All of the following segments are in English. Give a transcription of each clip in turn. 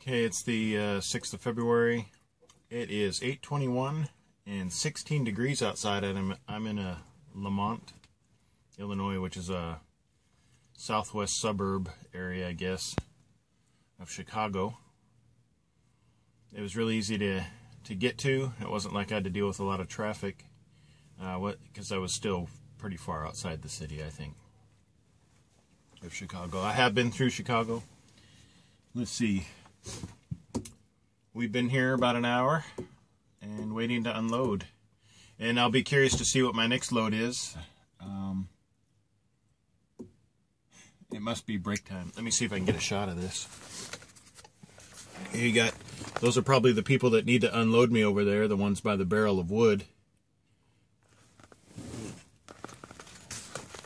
Okay, it's the 6th of February. It is 8:21 and 16 degrees outside. I'm in Lamont, Illinois, which is a southwest suburb area, I guess, of Chicago. It was really easy to get to. It wasn't like I had to deal with a lot of traffic, because I was still pretty far outside the city, I think, of Chicago. I have been through Chicago. Let's see. We've been here about an hour and waiting to unload. And I'll be curious to see what my next load is. It must be break time. Let me see if I can get a shot of this. Here you got, those are probably the people that need to unload me over there, the ones by the barrel of wood.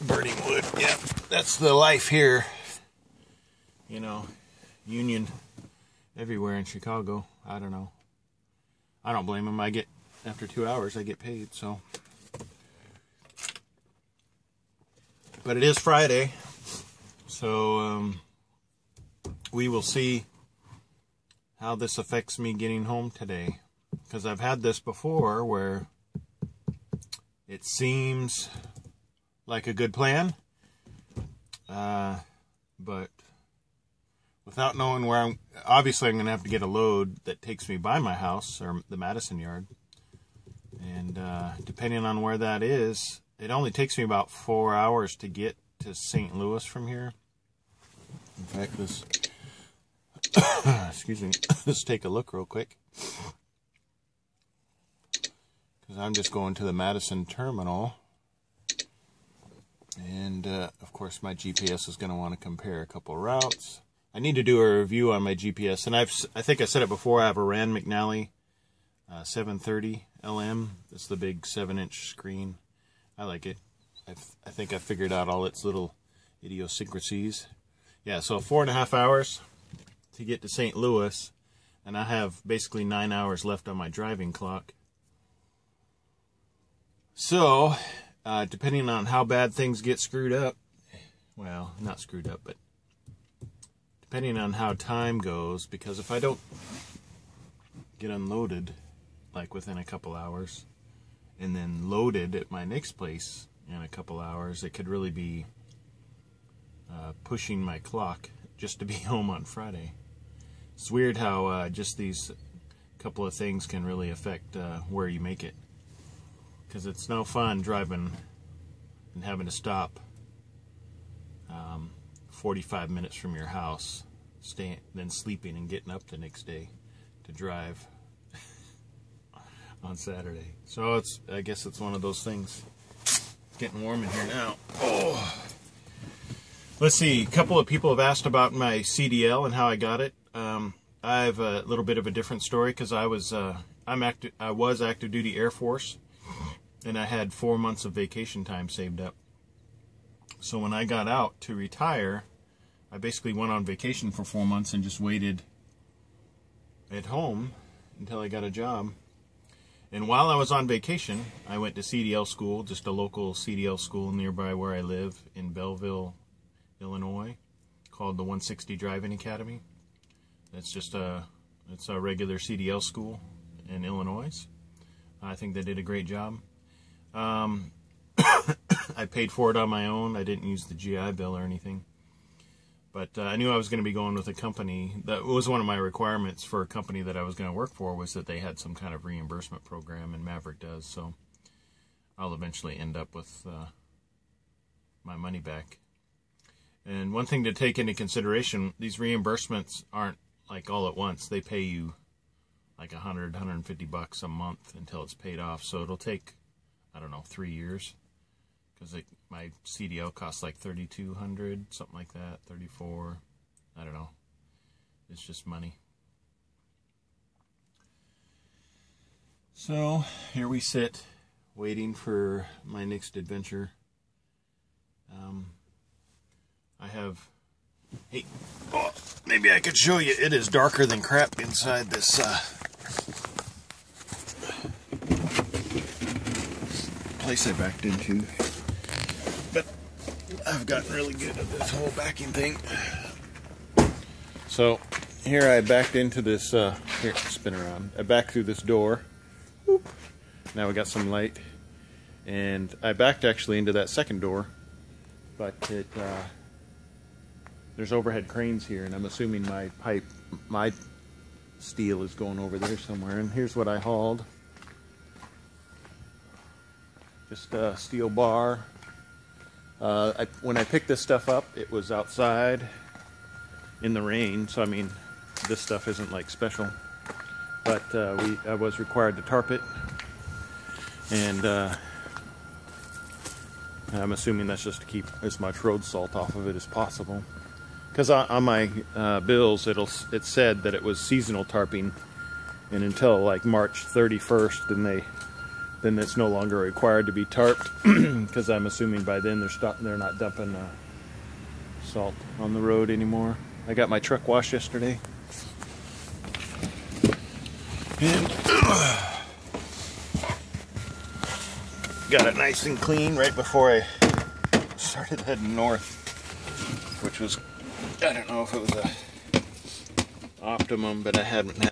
Burning wood, yeah, that's the life here. You know, union everywhere in Chicago. I don't know. I don't blame them. After 2 hours, I get paid, so. But it is Friday, so we will see how this affects me getting home today. Because I've had this before where it seems like a good plan, but without knowing where obviously I'm going to have to get a load that takes me by my house, or the Madison yard. And depending on where that is, it only takes me about 4 hours to get to St. Louis from here. In fact, excuse me, let's take a look real quick. Because I'm just going to the Madison terminal. And, of course, my GPS is going to want to compare a couple routes. I need to do a review on my GPS, and I think I said it before, I have a McNally 730 LM. It's the big 7-inch screen. I like it. I think I figured out all its little idiosyncrasies. Yeah, so 4.5 hours to get to St. Louis, and I have basically 9 hours left on my driving clock. So, depending on how bad things get screwed up, well, not screwed up, but depending on how time goes, because if I don't get unloaded, like within a couple hours, and then loaded at my next place in a couple hours, it could really be pushing my clock just to be home on Friday. It's weird how just these couple of things can really affect where you make it. Because it's no fun driving and having to stop 45 minutes from your house, then sleeping and getting up the next day to drive on Saturday. So I guess it's one of those things. It's getting warm in here now. Oh. Let's see, a couple of people have asked about my CDL and how I got it. I have a little bit of a different story, because I was active duty Air Force, and I had 4 months of vacation time saved up. So when I got out to retire, I basically went on vacation for 4 months and just waited at home until I got a job. And while I was on vacation, I went to CDL school, just a local CDL school nearby where I live in Belleville, Illinois, called the 160 Driving Academy. It's just it's a regular CDL school in Illinois. I think they did a great job. I paid for it on my own. I didn't use the GI Bill or anything. But I knew I was going to be going with a company. That was one of my requirements for a company that I was going to work for, was that they had some kind of reimbursement program, and Maverick does. So I'll eventually end up with my money back. And one thing to take into consideration, these reimbursements aren't like all at once. They pay you like $100, $150 a month until it's paid off. So it'll take, I don't know, 3 years. Because my CDL costs like $3,200, something like that, $34. I don't know. It's just money. So here we sit, waiting for my next adventure. I have. Hey, oh, maybe I could show you. It is darker than crap inside this place I backed into. But I've gotten really good at this whole backing thing. So here I backed into this, here, spin around. I backed through this door. Whoop. Now we got some light. And I backed actually into that second door, but it, there's overhead cranes here, and I'm assuming my steel is going over there somewhere. And here's what I hauled. Just a steel bar. When I picked this stuff up, it was outside in the rain, so I mean, this stuff isn't like special. But I was required to tarp it, and I'm assuming that's just to keep as much road salt off of it as possible. Because on my bills, it said that it was seasonal tarping, and until like March 31st, then it's no longer required to be tarped. Because I'm assuming by then they're not dumping salt on the road anymore. I got my truck washed yesterday, and got it nice and clean right before I started heading north, which was, I don't know if it was a optimum, but I haven't had